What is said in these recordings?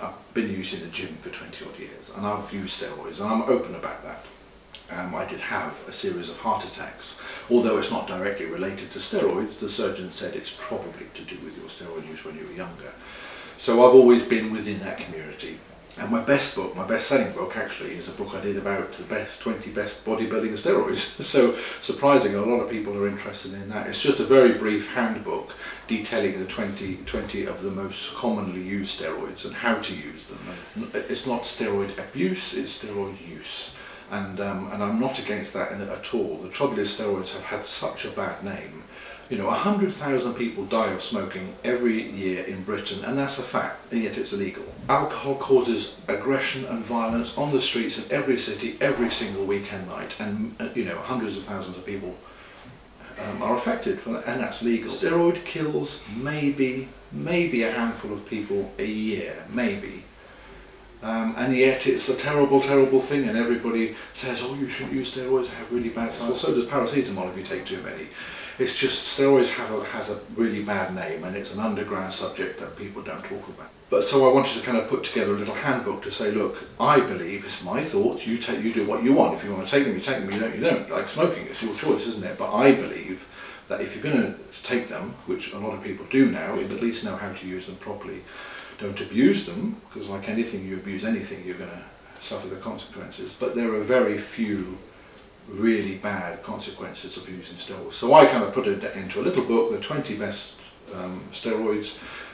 I've been using the gym for 20 odd years, and I've used steroids, and I'm open about that. I did have a series of heart attacks. Although it's not directly related to steroids, the surgeon said it's probably to do with your steroid use when you were younger. So I've always been within that community. And my best book, my best-selling book actually, is a book I did about the 20 best bodybuilding steroids. So surprisingly, a lot of people are interested in that. It's just a very brief handbook detailing the 20 of the most commonly used steroids and how to use them. And it's not steroid abuse, it's steroid use. And I'm not against that at all. The trouble is steroids have had such a bad name. 100,000 people die of smoking every year in Britain, and that's a fact, and yet it's illegal. Alcohol causes aggression and violence on the streets of every city every single weekend night, and hundreds of thousands of people are affected, and that's legal. Steroid kills maybe a handful of people a year, maybe. And yet it's a terrible, terrible thing, and everybody says, oh, you shouldn't use steroids, they have really bad side effects. Well, so does paracetamol if you take too many. It's just steroids has a really bad name, and it's an underground subject that people don't talk about. But so I wanted to kind of put together a little handbook to say, look, I believe, it's my thoughts, you do what you want. If you want to take them, you take them, you don't. Like smoking, it's your choice, isn't it? But I believe that if you're going to take them, which a lot of people do now, you at least know how to use them properly. Don't abuse them, because like anything, you abuse anything, you're going to suffer the consequences. But there are very few really bad consequences of using steroids. So I kind of put it into a little book, the 20 best steroids,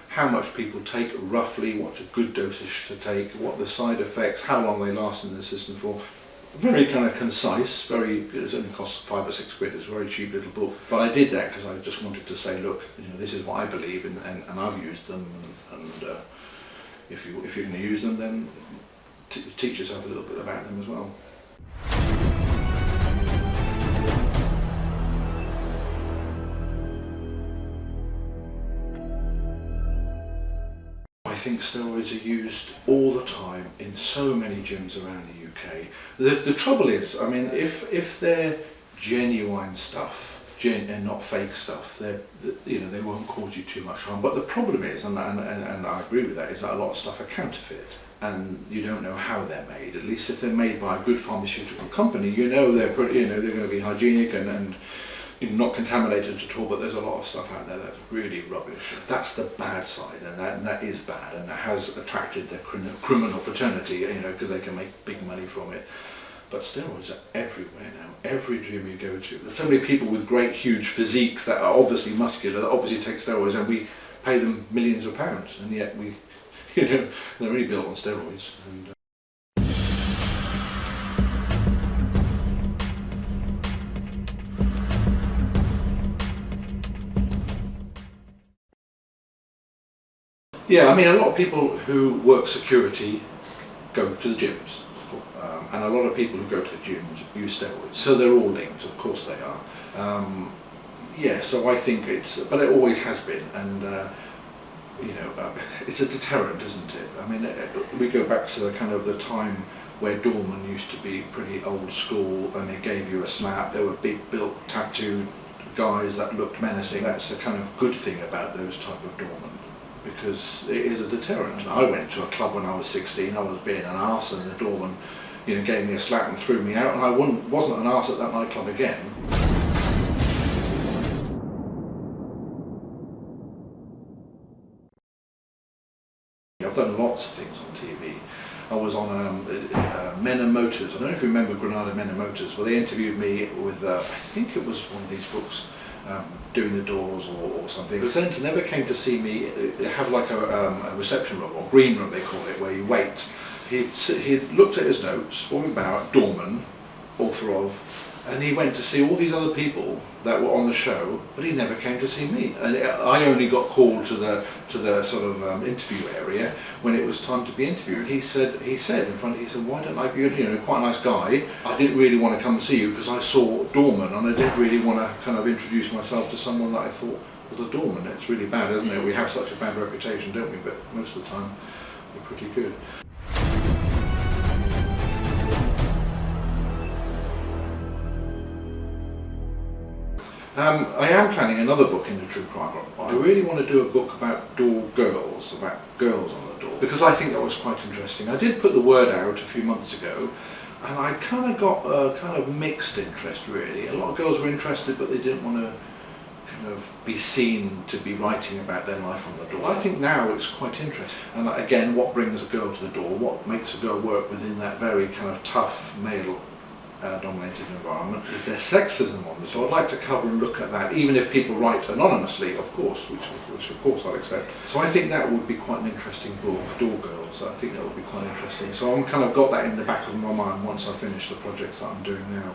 how much people take roughly, what's a good dosage to take, what the side effects, how long they last in the system for. Very kind of concise, it only costs £5 or £6. It's a very cheap little book. But I did that because I just wanted to say, look, this is what I believe in, and I've used them, and if you're going to use them, then teach yourself a little bit about them as well. I think steroids are used all the time in so many gyms around the UK. The trouble is, I mean, if they're genuine stuff and not fake stuff, they won't cause you too much harm. But the problem is, and I agree with that, is that a lot of stuff are counterfeit, and you don't know how they're made. At least if they're made by a good pharmaceutical company, they're pretty, they're going to be hygienic and not contaminated at all. But there's a lot of stuff out there that's really rubbish. That's the bad side, and that is bad, and that has attracted the criminal fraternity, because they can make big money from it. But steroids are everywhere now. Every gym you go to, there's so many people with great, huge physiques that are obviously muscular, that obviously take steroids, and we pay them millions of pounds, and yet they're really built on steroids. And, yeah, I mean, a lot of people who work security go to the gyms. And a lot of people who go to the gyms use steroids, so they're all linked. Of course they are. Yeah, so I think but it always has been, and it's a deterrent, isn't it? I mean, we go back to the time where Doorman used to be pretty old school, and they gave you a slap. There were big built tattooed guys that looked menacing. That's the kind of good thing about those type of Doorman, because it is a deterrent. I went to a club when I was 16, I was being an arse, and the doorman gave me a slap and threw me out, and I wasn't an arse at that nightclub again. I've done lots of things on TV. I was on Men and Motors. I don't know if you remember Granada Men and Motors. Well, they interviewed me with, I think it was one of these books, Doing the Doors or something. The presenter never came to see me. They have like a reception room, or green room they call it, where you wait. He'd looked at his notes, what about Doorman, author of, and he went to see all these other people that were on the show, but he never came to see me. And I only got called to the sort of interview area when it was time to be interviewed. He said, why don't I, you're quite a nice guy. I didn't really want to come and see you because I saw Doorman, and I didn't really want to kind of introduce myself to someone that I thought was a Doorman. It's really bad, isn't it? We have such a bad reputation, don't we? But most of the time, we're pretty good. I am planning another book in the true crime. I really want to do a book about door girls, about girls on the door, because I think that was quite interesting. I did put the word out a few months ago, and I kind of got a kind of mixed interest really. A lot of girls were interested, but they didn't want to kind of be seen to be writing about their life on the door. I think now it's quite interesting. And again, what brings a girl to the door? What makes a girl work within that very kind of tough male dominated environment? Is there sexism on this? So I'd like to cover and look at that, even if people write anonymously, of course, which of course I'll accept. So I think that would be quite an interesting book, Door Girls. I think that would be quite interesting. So I'm kind of got that in the back of my mind once I finish the projects that I'm doing now.